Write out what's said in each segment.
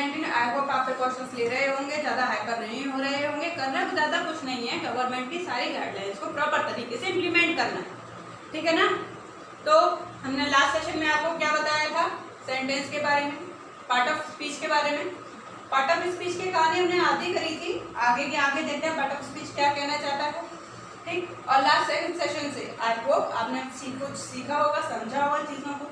Covid I hope आप precautions ले रहे होंगे, ज़्यादा हाइपर नहीं हो रहे होंगे। करना तो ज़्यादा कुछ नहीं है, गवर्नमेंट की सारी गाइडलाइंस को प्रॉपर तरीके से इम्प्लीमेंट करना है, ठीक है ना। तो हमने लास्ट सेशन में आपको क्या बताया था, सेंटेंस के बारे में, पार्ट ऑफ स्पीच के बारे में। पार्ट ऑफ स्पीच की कहानी हमने आधी करी थी, आगे के आगे देखते हैं पार्ट ऑफ स्पीच क्या कहना चाहता है, ठीक। और लास्ट सेशन से आई होप आपने कुछ सीखा होगा, समझा होगा चीज़ों को,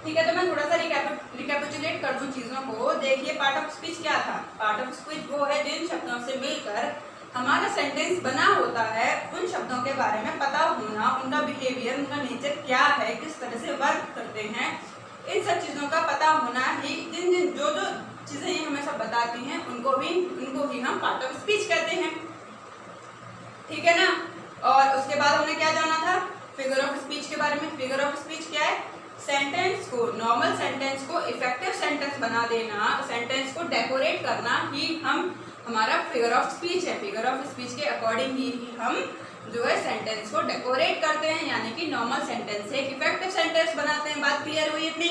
ठीक है। तो मैं थोड़ा सा रिकैपिचुलेट कर दूं चीज़ों को। देखिए पार्ट ऑफ स्पीच क्या था। पार्ट ऑफ स्पीच वो है जिन शब्दों से मिलकर हमारा सेंटेंस बना होता है, उन शब्दों के बारे में पता होना, उनका बिहेवियर, उनका नेचर क्या है, किस तरह से वर्क करते हैं, इन सब चीज़ों का पता होना ही, जो चीज़ें ये हमें सब बताती हैं उनको ही हम पार्ट ऑफ स्पीच कहते हैं, ठीक है ना। और उसके बाद हमने क्या जाना था, फिगर ऑफ स्पीच के बारे में। फिगर ऑफ स्पीच क्या है, सेंटेंस को, नॉर्मल सेंटेंस को इफेक्टिव सेंटेंस बना देना, सेंटेंस को डेकोरेट करना ही हमारा फिगर ऑफ स्पीच है। फिगर ऑफ स्पीच के अकॉर्डिंग ही हम जो है सेंटेंस को डेकोरेट करते हैं, यानी कि नॉर्मल सेंटेंस से एक इफेक्टिव सेंटेंस बनाते हैं। बात क्लियर हुई इतनी।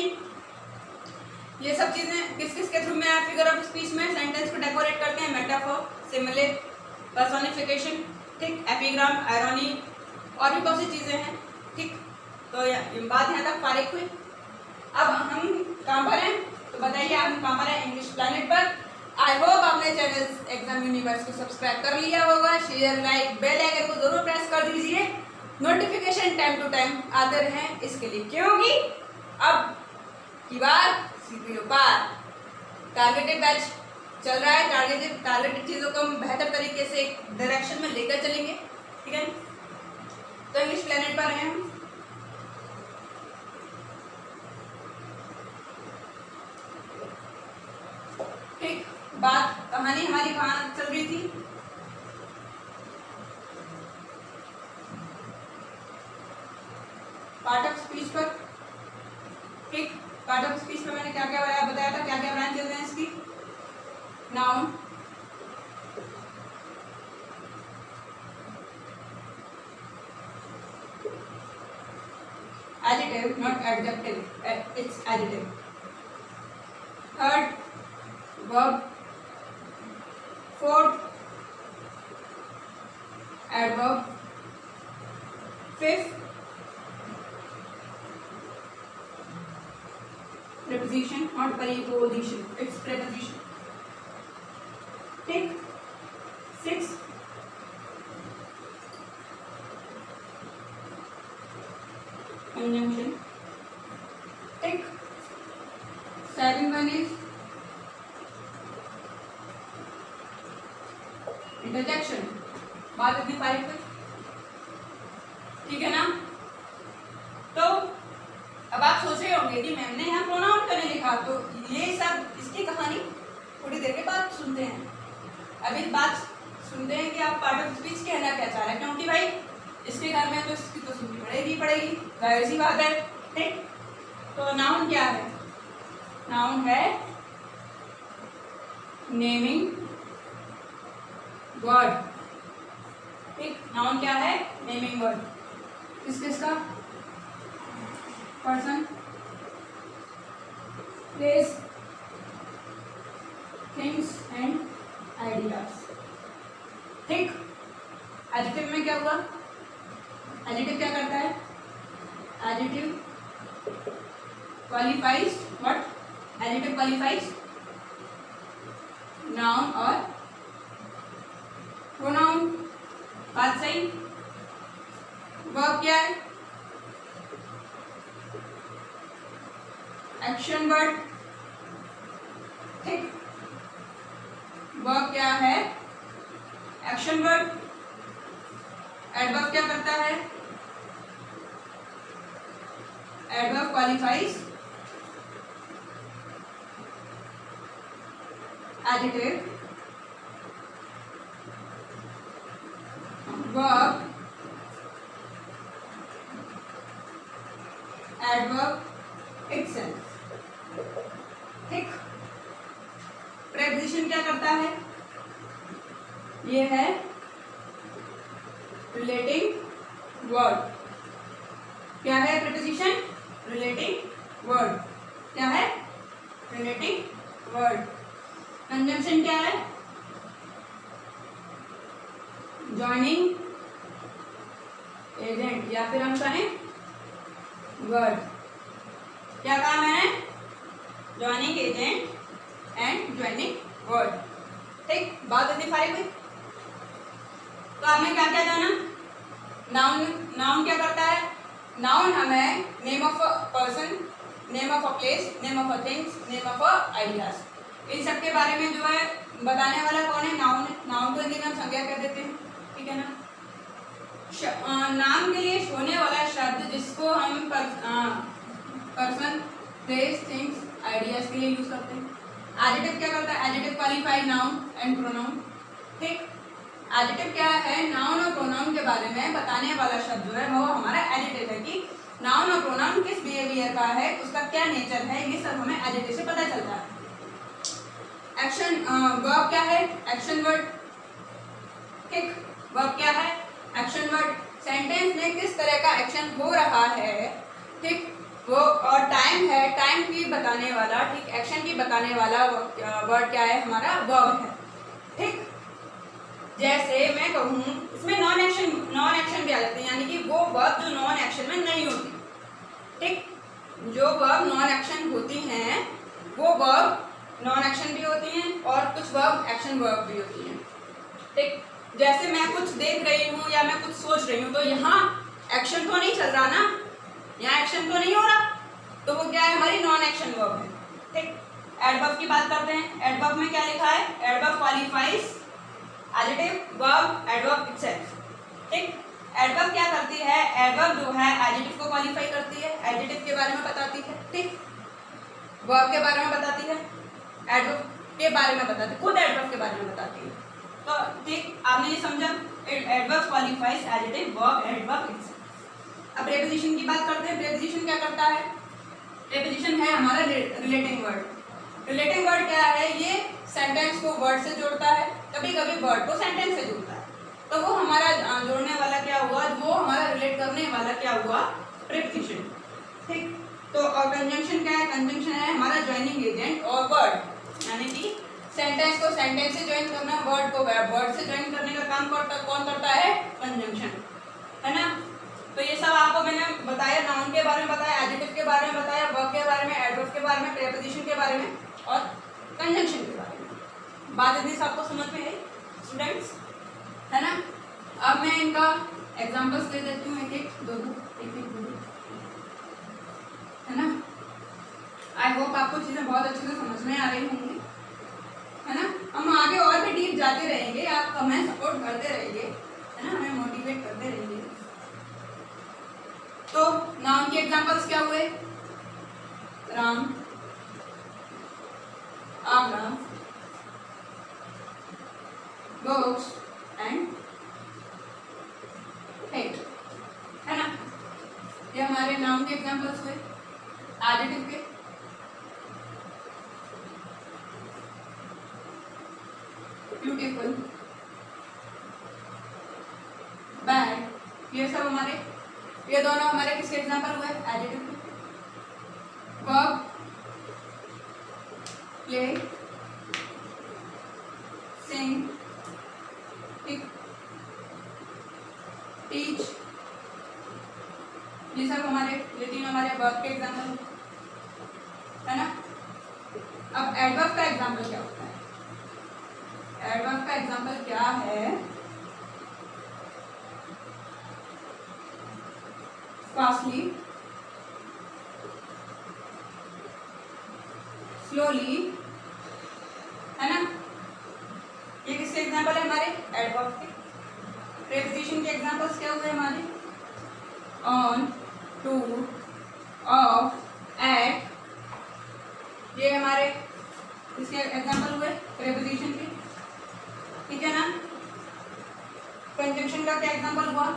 ये सब चीजें किस किस के थ्रू में आप फिगर ऑफ स्पीच में सेंटेंस को डेकोरेट करते हैं, मेटाफोर, सिमिले, पर्सोनिफिकेशन, ठीक, एपिग्राम, आयरनी और भी बहुत सी चीजें हैं, ठीक। तो बात यहाँ तक फारिग हुई। अब हम कहाँ पर हैं, तो बताइए आप कहाँ पर हैं, इंग्लिश प्लैनेट पर। आई होप आपने चैनल एग्जाम यूनिवर्स को सब्सक्राइब कर लिया होगा, शेयर, लाइक, बेल आइकन को जरूर प्रेस कर दीजिए, नोटिफिकेशन टाइम टू टाइम आते रहें इसके लिए, क्योंकि अब की बार सीपीयू पार टारगेटेड बैच चल रहा है। टारगेटेड चीज़ों को हम बेहतर तरीके से एक डायरेक्शन में लेकर चलेंगे, ठीक है। तो इंग्लिश प्लैनेट पर हैं हम। ठीक, बात कहानी हमारी कहाँ चल रही थी, पार्ट ऑफ स्पीच पर, ठीक। पार्ट ऑफ स्पीच पर मैंने क्या क्या बताया था, क्या क्या ब्रांचेस हैं इसकी, noun, adjective, not adjective, it's adjective. Third, verb. Fourth, adverb. Fifth, preposition, not preposition, it's preposition. ठीक। Sixth, conjunction, ठीक। Seventh one is interjection। बात इतनी फारिग हुई, ठीक है ना। तो अब आप सोच रहे होंगे कि मैम ने यहाँ प्रोनाउन करने लिखा, तो ये सब इसकी कहानी थोड़ी देर के बाद सुनते हैं। अभी बात सुनते हैं कि आप पार्ट ऑफ स्पीच कहना क्या चाह रहे हैं, क्योंकि भाई इसके घर में तो इसकी तो सुननी पड़ेगी, जाहिर सी बात है, ठीक। तो नाउन क्या है, नाउन है नेमिंग वर्ड, ठीक। नाउन क्या है, नेमिंग वर्ड, किसका, person, place, things and ideas, ठीक। एडजेक्टिव में क्या हुआ, एडजेक्टिव क्या करता है, adjective qualifies what, adjective qualifies noun और प्रोनाउन, बात सही। वर्ब क्या है, एक्शन वर्ड, ठीक। वर्ब क्या है, एक्शन वर्ड। एडवर्ब क्या करता है, adverb qualifies adjective, verb adverb itself, ठीक। प्रेपोजिशन क्या करता है, ये है रिलेटिंग वर्ड। क्या है प्रेपोजिशन, रिलेटिंग वर्ड, क्या है रिलेटिंग वर्ड। कंजंक्शन क्या है? जॉइनिंग एजेंट या फिर हम कहें वर्ड। क्या कहा मैंने? Joining agent and joining word. ठीक, बात इतनी सारी हुई। तो आपने क्या क्या जाना? नाउन, नाउन क्या करता है? नाउन हमें name of a person, name of a place, name of a things, name of a ideas, इन सब के बारे में जो है बताने वाला कौन है? नाउन है। नाउन को हिंदी में हम संज्ञा कह देते हैं, ठीक है ना। नाम के लिए होने वाला शब्द जिसको हम पर्सन, प्लेस, थिंग्स, आइडियाज के लिए यूज करते हैं। एडजेक्टिव क्या करता है? Adjective qualify noun and pronoun. ठीक, एडजेक्टिव क्या है? नाउन और प्रोनाउन के बारे में बताने वाला शब्द जो है वो हमारा एडजेक्टिव है कि नाउन और प्रोनाउन किस बिहेवियर का है, उसका क्या नेचर है, ये सब हमें एडजेक्टिव से पता चलता है। एक्शन वर्ब क्या है? Action word. ठीक, वर्ब क्या है? Action word. सेंटेंस में किस तरह का एक्शन हो रहा है, ठीक, वो, और टाइम है, टाइम की बताने वाला, ठीक, एक्शन की बताने वाला वर्ड क्या है? हमारा वर्ब है। ठीक, जैसे मैं कहूँ इसमें नॉन एक्शन भी आ जाते हैं, यानी कि वो वर्ब जो नॉन एक्शन में नहीं होती। ठीक, जो वर्ब नॉन एक्शन होती हैं वो वर्ब नॉन एक्शन भी होती हैं और कुछ वर्ब एक्शन वर्ब भी होती हैं। ठीक, जैसे मैं कुछ देख रही हूँ या मैं कुछ सोच रही हूँ, तो यहाँ एक्शन तो नहीं चल रहा ना, यहाँ एक्शन तो नहीं हो रहा, तो वो क्या है? हमारी नॉन एक्शन वर्ब है। ठीक, एडवर्ब की बात करते हैं। एडवर्ब में क्या लिखा है? Adverb qualifies adjective verb adverb itself. ठीक, एडवर्ब क्या करती है? एडवर्ब जो है एडजेक्टिव को क्वालिफाई करती है, एडजेक्टिव के बारे में बताती है। ठीक, वर्ब के बारे में बताती है, एडवर्ब के बारे में बताती है, खुद एडवर्ब के बारे में बताती है। तो ठीक, आपने ये समझा? Adverb qualifies adjective verb adverb itself. अब प्रीपोजिशन की बात करते हैं। प्रीपोजिशन क्या करता है? प्रीपोजिशन है हमारा रिलेटिंग वर्ड। रिलेटिंग वर्ड क्या है? ये सेंटेंस को वर्ड से जोड़ता है, कभी कभी वर्ड को सेंटेंस से जोड़ता है, तो वो हमारा जोड़ने वाला क्या हुआ? वो हमारा रिलेट करने वाला क्या हुआ? प्रीपोजिशन। ठीक, तो और कंजंक्शन क्या है? कंजंक्शन है हमारा जॉइनिंग एजेंट और वर्ड, यानी कि सेंटेंस को सेंटेंस से ज्वाइन करना, वर्ड को वर्ड से ज्वाइन करने का काम कौन करता है? कंजंक्शन, है ना। तो ये सब आपको मैंने बताया, नाउन के बारे में बताया, एडजेक्टिव के बारे में बताया, वर्ब के बारे में, एडवर्ब के बारे में, प्रीपोजिशन के बारे में और कंजंक्शन के बारे में। बात इतनी सबको समझ में आई स्टूडेंट्स, है ना। अब मैं इनका एग्जांपल्स दे देती हूँ, एक एक दो, है ना। आई होप आपको चीज़ें बहुत अच्छे से समझ में आ रही होंगी, है ना। हम आगे और भी डीप जाते रहेंगे, आप हमें सपोर्ट करते रहेंगे, है ना, हमें मोटिवेट करते रहेंगे। तो नाउन के एग्जांपल्स क्या हुए? Ram, Agra, books and hate, है ना। ये हमारे नाउन के एग्जांपल्स हुए। एडजेक्टिव के ब्यूटीफुल, बैड, ये सब हमारे, ये दोनों हमारे किसके एग्जांपल हुए? एडजेक्टिव के। वर्ब प्ले, सिंग, टीच, ये सब हमारे, ये तीन हमारे वर्ब के एग्जांपल, है ना। अब एडवर्ब का एग्जांपल क्या होता है? एडवर्ब का एग्जांपल क्या है? फास्टली, स्लोली, है ना। ये किसके एग्जांपल है? हमारे एडवर्ब के। प्रीपोजिशन के एग्जांपल्स क्या हुए हमारे? ऑन, टू, ऑफ, एट, ये हमारे इसके एग्जांपल हुए प्रीपोजिशन के, ठीक है ना। कंजंक्शन का क्या एग्जांपल हुआ?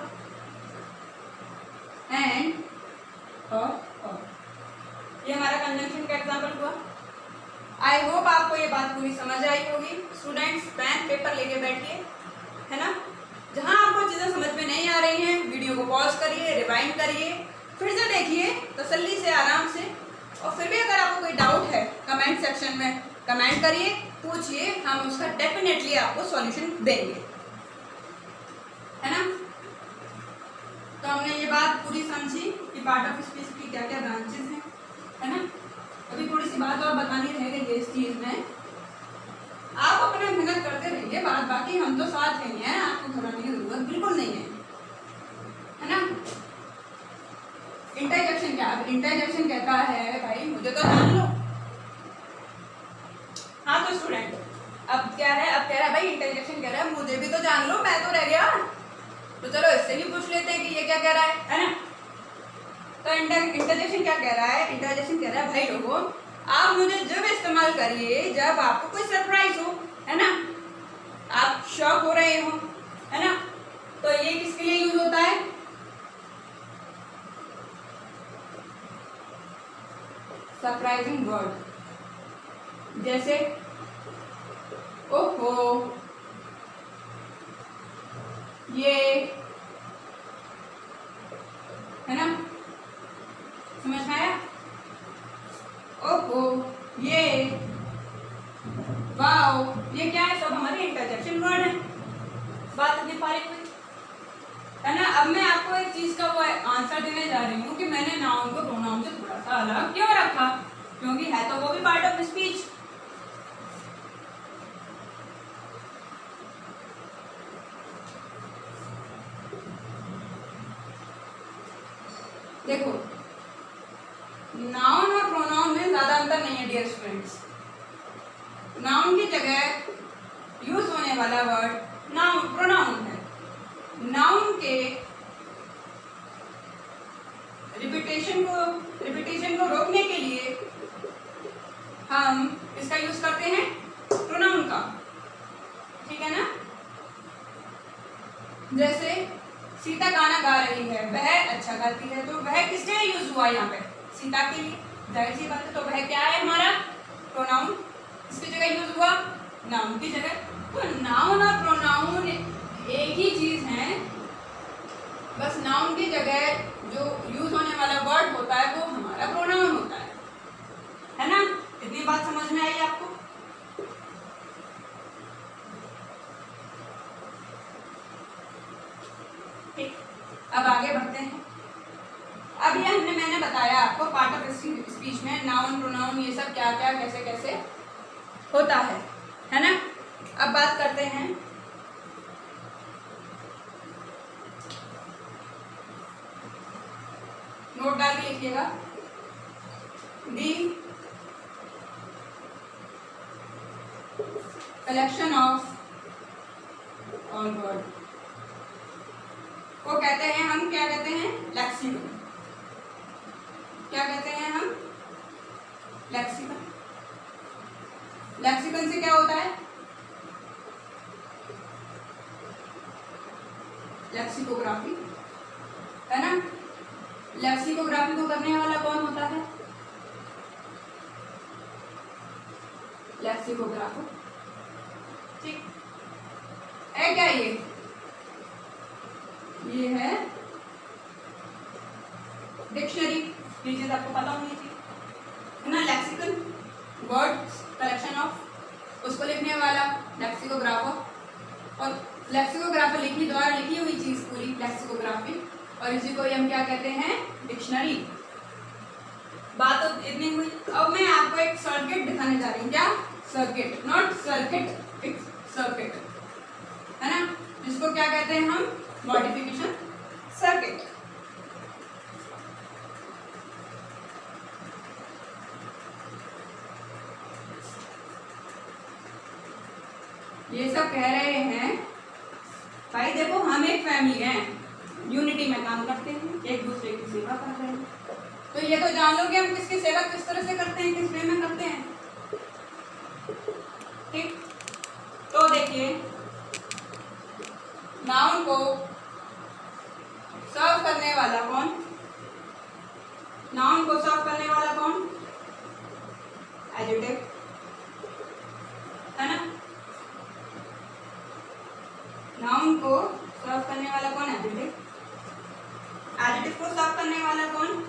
एंड और, ये हमारा कंजंक्शन का एग्जांपल हुआ। आई होप आपको ये बात पूरी समझ आई होगी। स्टूडेंट्स पेन पेपर लेके बैठिए, है ना। जहां आपको चीज़ें समझ में नहीं आ रही हैं, वीडियो को पॉज करिए, रिवाइंड करिए, फिर से देखिए तसल्ली से, आराम से, और फिर भी अगर आपको कोई डाउट है कमेंट सेक्शन में कमेंट करिए, पूछिए, हम उसका डेफिनेटली आपको सॉल्यूशन देंगे, है ना। तो हमने ये बात पूरी समझी कि पार्ट ऑफ स्पीच की क्या क्या ब्रांचेस हैं, है ना। अभी थोड़ी सी बात और बतानी रह गई है इस चीज में, आप अपने मेहनत करते रहिए, बात बाकी हम तो साथ नहीं है, आपको घबराने की जरूरत बिल्कुल नहीं है ना। इंटरजेक्शन क्या, इंटरजेक्शन कहता है भाई मुझे तो जान लो। हाँ तो स्टूडेंट अब क्या है, अब कह रहा है भाई इंटरजेक्शन कह रहा है मुझे भी तो जान लो, मैं तो रह गया, तो चलो इससे भी पूछ लेते हैं कि ये क्या कह रहा है ना। तो इंटरजेक्शन क्या कह रहा है, इंटरजेक्शन कह रहा है भाई लोगों आप मुझे जब इस्तेमाल करिए जब आपको कोई सरप्राइज हो, है ना, आप शॉक हो रहे हो, है ना। तो ये किसके लिए यूज होता है, सरप्राइजिंग वर्ड, जैसे ओहो, ये, है ना, समझ में आया। ओहो, ये, वाओ, ये क्या है, सब हमारे इंटरजेक्शन वर्ड है। बात इतनी फारिग हुई, है ना। अब मैं आपको एक चीज का वो आंसर देने जा रही हूँ कि मैंने नाउन को प्रोनाउन से थोड़ा सा अलग क्यों रखा, क्योंकि है तो वो भी पार्ट ऑफ स्पीच। देखो नाउन और प्रोनाउन में ज्यादा अंतर नहीं है डियर स्टूडेंट्स। नाउन की जगह यूज होने वाला वर्ड नाउन प्रोनाउन है। नाउन के रिपीटेशन को रोकने के लिए हम इसका यूज करते हैं प्रोनाउन का, ठीक है ना। जैसे सीता गाना गा रही है, वह अच्छा गाती है, तो वह किसके लिए यूज हुआ यहाँ पे, सीता के लिए, जाहिर सी बात है। तो वह क्या है हमारा प्रोनाउन, इसकी जगह यूज हुआ नाउन की जगह। तो नाउन और प्रोनाउन एक ही चीज है, बस नाउन की जगह जो यूज होने वाला वर्ड होता है वो हमारा प्रोनाउन होता है ना। इतनी बात समझ में आई आपको। ठीक, अब आगे बढ़ते हैं। अब ये मैंने बताया आपको पार्ट ऑफ स्पीच में नाउन प्रोनाउन ये सब क्या क्या कैसे कैसे होता है ना। अब बात करते हैं नोट डाल के लिखिएगा, दी कलेक्शन ऑफ ऑल वर्ड को कहते हैं हम, क्या कहते हैं, लेक्सिकन। क्या कहते हैं हम, लेक्सिकन। लेक्सिकन से क्या होता है, लेक्सिकोग्राफी, है ना। लेक्सिकोग्राफी को करने वाला कौन होता है, लेक्सिकोग्राफर, ठीक है। क्या ये है डिक्शनरी, ये चीज आपको पता होनी चाहिए, है ना। लेक्सिकन वर्ड्स कलेक्शन ऑफ, उसको लिखने वाला लेक्सिकोग्राफर, और लेक्सिकोग्राफर लिखने द्वारा लिखी हुई चीज पूरी लेक्सिकोग्राफी, और इसी को हम क्या कहते हैं, डिक्शनरी। बात तो इतनी हुई। अब मैं आपको एक सर्किट दिखाने जा रही हूँ, क्या सर्किट, नॉट सर्किट, एक सर्किट, है ना, जिसको क्या कहते हैं हम, मॉडिफिकेशन सर्किट। ये सब कह रहे हैं भाई देखो हम एक फैमिली हैं, यूनिटी में काम करते हैं, एक दूसरे की सेवा कर रहे हैं। तो ये तो जान लो कि हम किसकी सेवा किस तरह से करते हैं, किस वे में करते हैं, ठीक। तो देखिए नाउन को सर्व करने वाला कौन, नाउन को सर्व करने वाला कौन, एडजेक्टिव, है ना। नाउन को सर्व करने वाला कौन, एडजेक्टिव। एडजेक्टिव को सर्व करने वाला कौन,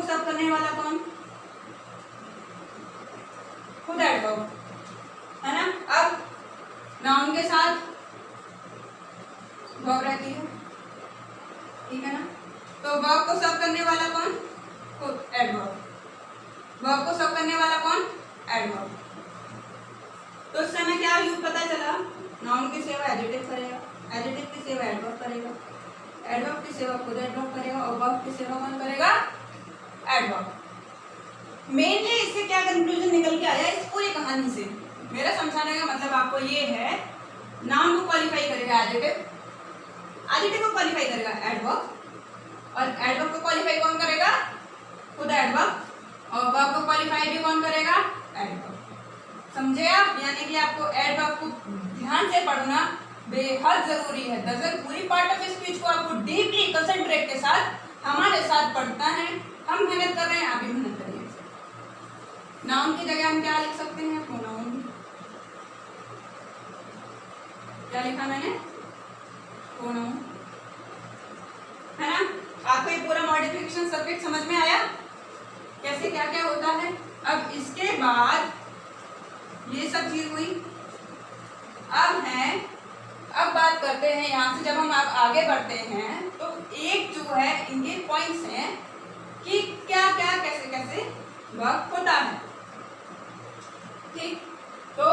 को सर्व करने वाला कौन? खुद एडवर्ब, है ना। अब नाउन के साथ वर्ब रहती है, ठीक है ना। तो वर्ब को सर्व करने वाला कौन? खुद एडवर्ब। वर्ब को सर्व करने वाला कौन? एडवर्ब। तो इस समय क्या यूज पता चला? नाउन की सेवा एडजेक्टिव करेगा, एडजेक्टिव की सेवा एडवर्ब करेगा, एडवर्ब की सेवा खुद एडवर्ब करेगा और वर्ब की सेवा कौन करेगा? एडवर्ब। मेनली इससे क्या कंक्लूजन निकल के आया इस पूरी कहानी से? मेरा समझाने का मतलब आपको ये है, नाउन को क्वालिफाई करेगा एडजेक्टिव, एडजेक्टिव को क्वालिफाई करेगा एडवर्ब, और एडवर्ब को क्वालिफाई कौन करेगा? खुद एडवर्ब, और वर्ब को क्वालिफाई भी कौन करेगा? एडवर्ब। समझे आप? यानी कि आपको एडवर्ब को ध्यान से पढ़ना बेहद जरूरी है। दरअसल पूरी पार्ट ऑफ स्पीच को आपको डीपली कंसंट्रेट के साथ हमारे साथ पढ़ना है। हम मेहनत कर रहे हैं, आप भी मेहनत करिए। नाउन की जगह हम क्या लिख सकते हैं? प्रोनाउन। क्या लिखा मैंने? प्रोनाउन, है ना। आपको ये पूरा मॉडिफिकेशन सब्जेक्ट समझ में आया, कैसे क्या क्या होता है? अब इसके बाद ये सब चीज हुई। अब बात करते हैं यहाँ से, जब हम आप आगे बढ़ते हैं तो एक जो है इनके पॉइंट्स हैं कि क्या क्या कैसे कैसे वर्क होता है, ठीक। तो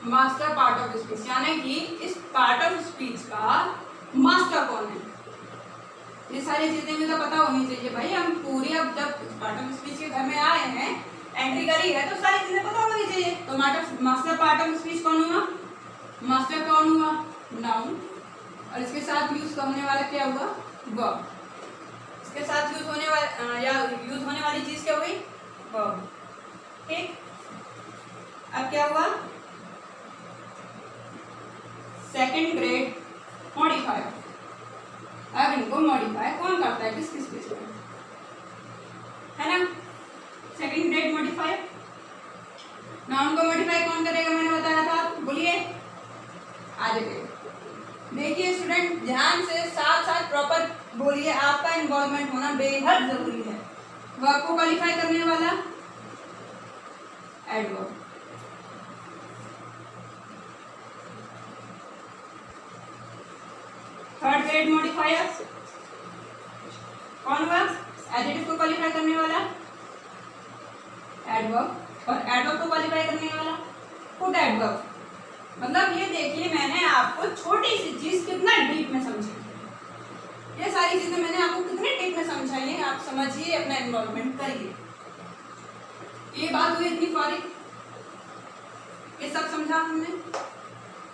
मास्टर पार्ट ऑफ स्पीच, यानी कि इस पार्ट ऑफ स्पीच का मास्टर कौन है, ये सारी चीजें मुझे पता होनी चाहिए भाई। हम पूरी अब जब पार्ट ऑफ स्पीच के घर में आए हैं, एंट्री करी है, तो सारी चीजें पता होनी चाहिए। तो मास्टर पार्ट ऑफ स्पीच कौन हुआ? मास्टर कौन हुआ? नाउन। और इसके साथ यूज होने वाला क्या हुआ? वर्ब। इसके साथ यूज होने वाला या यूज होने वाली चीज क्या हुई? वर्ब, ठीक। अब क्या हुआ? Second grade modifier. अब इनको मॉडिफाई कौन करता है? किस केस में, है ना। सेकंड ग्रेड मॉडिफायर, नाउन को मॉडिफाई कौन करेगा? मैंने बताया था, बोलिए। आगे देखिए स्टूडेंट, ध्यान से साथ साथ प्रॉपर बोलिए, आपका इन्वॉल्वमेंट होना बेहद जरूरी है। वर्ब को क्वालिफाई करने वाला एडवर्ब, थर्ड ग्रेड मॉडिफायर कौन हुआ? एडजेक्टिव को क्वालिफाई करने वाला एडवर्ब, और एडवर्ब को क्वालिफाई करने वाला खुद एडवर्ब। मतलब ये देखिए, मैंने आपको छोटी सी चीज कितना डीप में समझाई, ये सारी चीजें मैंने आपको कितने डीप में समझाई है। आप समझिए, अपना इन्वॉल्वमेंट करिए। ये बात हुई इतनी सारी, ये सब समझा हमने।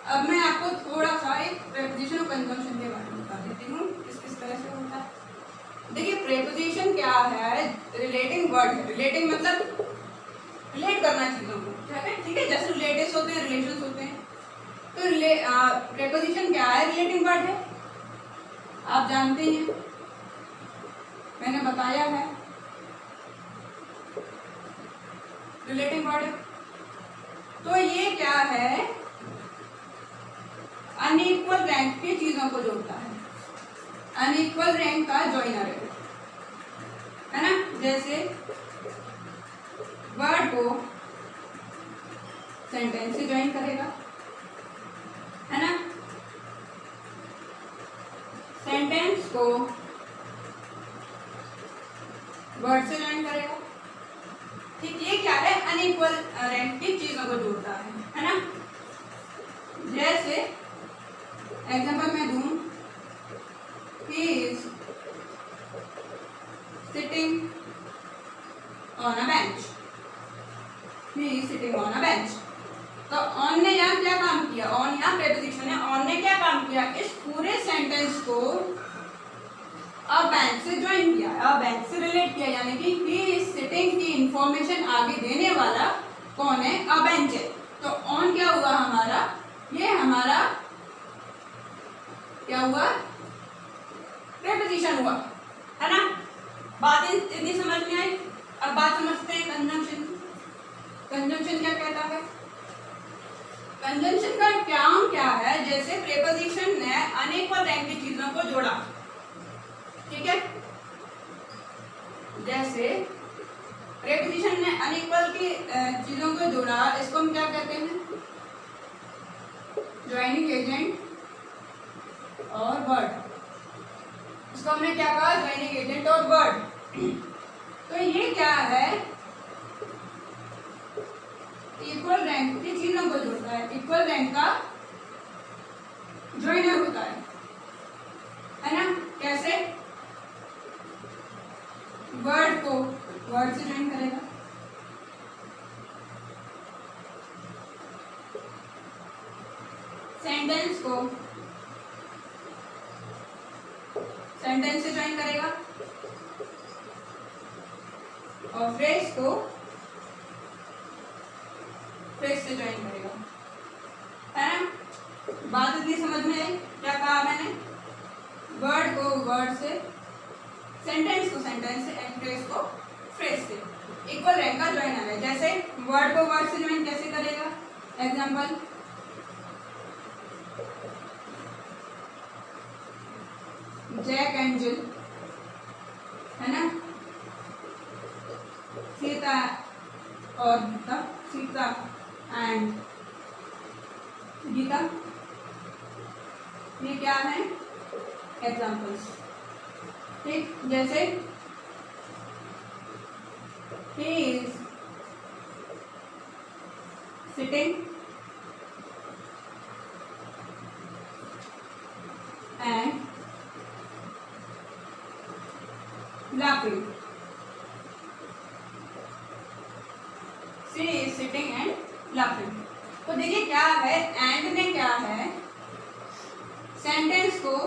अब मैं आपको थोड़ा सा एक प्रेपोजिशन और कंजंक्शन के बारे में बता देती हूँ, किस तरह से होता है। देखिए प्रेपोजिशन क्या है? रिलेटिंग वर्ड है। रिलेटिंग मतलब रिलेट करना चीजों को, ठीक है। जैसे रिलेटिव्स होते हैं, रिलेशंस होते हैं, तो प्रेपोजिशन क्या है? रिलेटिंग वर्ड है, आप जानते हैं, मैंने बताया है, रिलेटिंग वर्ड है। तो ये क्या है? अनइक्वल रैंक की चीजों को जोड़ता है, अनइक्वल रैंक का जॉइनर है ना। जैसे वर्ड को सेंटेंस से ज्वाइन करेगा, है ना। सेंटेंस को वर्ड से ज्वाइन करेगा, ठीक। ये क्या है? अनइक्वल रैंक की चीजों को जोड़ता है ना। जैसे एग्जाम्पल मैं दूं, he is sitting on a bench, he is sitting on a bench। तो ऑन ने यहाँ क्या काम किया? ऑन यहाँ प्रेपोजिशन है, ऑन ने क्या काम किया? इस पूरे सेंटेंस को अ बेंच से ज्वाइन किया, अ बेंच से रिलेट किया, यानी कि he is sitting की इंफॉर्मेशन आगे देने वाला कौन है? अ बेंच है। तो ऑन क्या हुआ हमारा? ये हमारा क्या हुआ? प्रेपोजिशन हुआ, है ना। बात इतनी समझ में आई। अब बात समझते हैं कंजंक्शन। कंजंक्शन क्या कहता है? कंजंक्शन का काम क्या है? जैसे प्रेपोजिशन ने अनइक्वल रैंक की चीजों को जोड़ा, ठीक है। जैसे प्रीपोजिशन ने अनइक्वल की चीजों को जोड़ा, इसको हम क्या कहते हैं? ज्वाइनिंग एजेंट और वर्ड। इसको हमने क्या कहा? ज्वाइनिंग एजेंट और वर्ड। तो ये क्या है? इक्वल रैंक की चीजों को जोड़ता है, इक्वल रैंक का ज्वाइनर होता है ना? कैसे? वर्ड को वर्ड से ज्वाइन करेगा, सेंटेंस को सेंटेंस से ज्वाइन करेगा और फ्रेज को फ्रेज से ज्वाइन करेगा, है ना? बात इतनी समझ में आई? क्या कहा मैंने? वर्ड को वर्ड से, सेंटेंस को सेंटेंस से एंड फ्रेज को फ्रेज से। इक्वल रैंक का ज्वाइनर है। जैसे वर्ड को वर्ड से ज्वाइन कैसे करेगा? एग्जांपल, जैक एंड जिल, है ना? सीता और गीता, सीता एंड गीता, ये क्या है? एग्जाम्पल्स। ठीक, जैसे he is sitting and laughing. She is sitting and laughing. तो देखिए क्या है, एंड ने क्या है? सेंटेंस को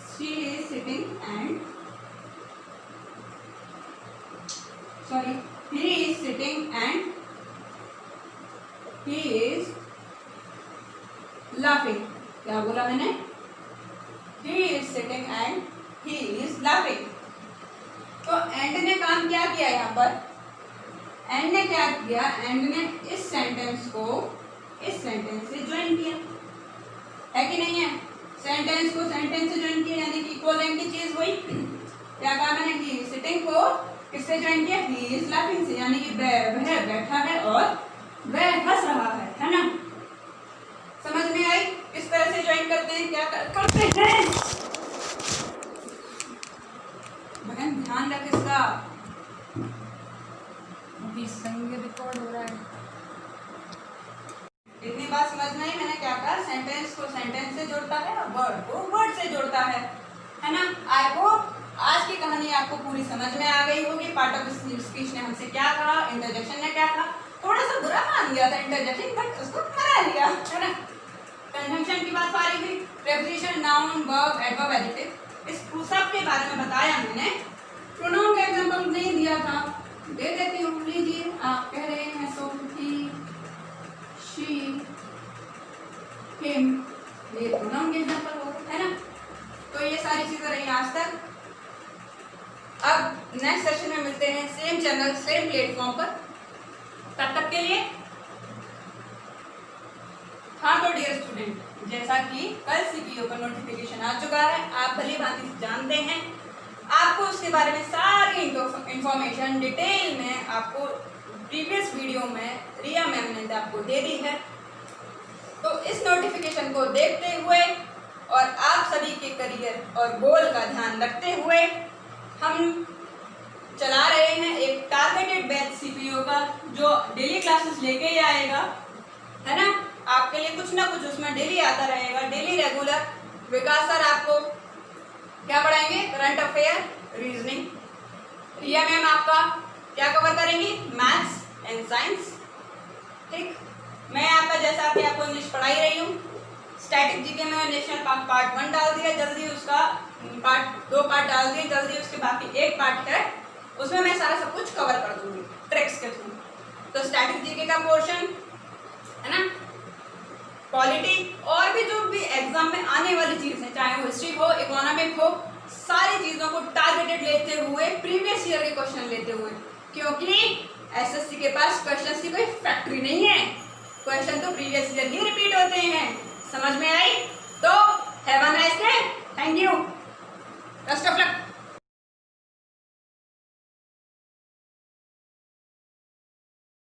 she is sitting and he is sitting and he is laughing. क्या बोला मैंने? he is sitting and he is laughing. तो एंड ने काम क्या किया यहाँ पर? एंड ने क्या किया? एंड ने इस सेंटेंस को इस सेंटेंस से ज्वाइन किया, है कि नहीं है? सेंटेंस को सेंटेंस से ज्वाइन किया, यानी कि इक्वल रैंक की चीज हुई। क्या कहा मैंने? कि सिटिंग को किससे ज्वाइन किया? ही इज लाफिंग से, यानी कि वह बैठा है और वह हंस रहा है ना? समझ में आई? किस तरह से ज्वाइन करते हैं, क्या करते हैं? बहन ध्यान रख इसका, अभी संग रिकॉर्ड हो रहा है। इतनी बात समझ में आई? मैंने क्या कहा? सेंटेंस को सेंटेंस से जोड़ता है और वर्ड को वर्ड से जोड़ता है ना? आई होप आज की कहानी आपको पूरी समझ में आ गई होगी। पार्ट ऑफ स्पीच ने हमसे क्या कहा, इंटरजेक्शन ने क्या कहा। थोड़ा सा बुरा मान लिया था इंटरजेक्शन, बट उसको मना लिया, है ना? कंजंक्शन की बात सारी हुई, preposition, noun, verb, adverb, adjective, इस सब के बारे में बताया मैंने। प्रोनाउन का एग्जांपल नहीं दिया था, दे देती हूँ, लीजिए। आप कह रहे हैं सो, ही, शी, हिम, ये प्रोनाउन के एग्जांपल हो, है ना? तो ये सारी चीजें रही आज तक। अब नेक्स्ट सेशन में मिलते हैं, सेम चैनल सेम प्लेटफॉर्म पर। तब तक के लिए हाँ तो डियर स्टूडेंट, जैसा कि कल सीपीओ का नोटिफिकेशन आ चुका है, आप भली भांति जानते हैं। आपको उसके बारे में सारी इंफॉर्मेशन डिटेल में आपको प्रीवियस वीडियो में रिया मैम ने आपको दे दी है। तो इस नोटिफिकेशन को देखते हुए और आप सभी के करियर और गोल का ध्यान रखते हुए हम चला रहे हैं एक टारगेटेड बैच सीपीओ का, जो डेली क्लासेस लेके ही आएगा, है ना? आपके लिए कुछ ना कुछ उसमें डेली आता रहेगा, डेली रेगुलर। विकास सर आपको क्या पढ़ाएंगे? Current affair, reasoning. Riya ma'am आपका क्या कवर करेंगी? Maths and science. ठीक, मैं आपका जैसा कि आपको इंग्लिश पढ़ा ही रही हूँ। स्टैटिक जीके में नेशनल पार्ट 1 डाल दिया, जल्दी उसका पार्ट 2 पार्ट डाल दिए, जल्दी उसके बाकी एक पार्ट है, उसमें मैं सारा सब कुछ कवर कर दूंगी ट्रिक्स के थ्रू। तो स्टैटिक जीके का पोर्शन, है ना, पॉलिटी और भी जो भी एग्जाम में आने वाली चीज है, चाहे वो हिस्ट्री हो, इकोनॉमिक हो, सारी चीजों को टारगेटेड लेते हुए, प्रीवियस ईयर के क्वेश्चन लेते हुए, क्योंकि एसएससी के पास क्वेश्चन की कोई फैक्ट्री नहीं है। क्वेश्चन तो प्रीवियस ईयर ही रिपीट होते हैं। समझ में आई?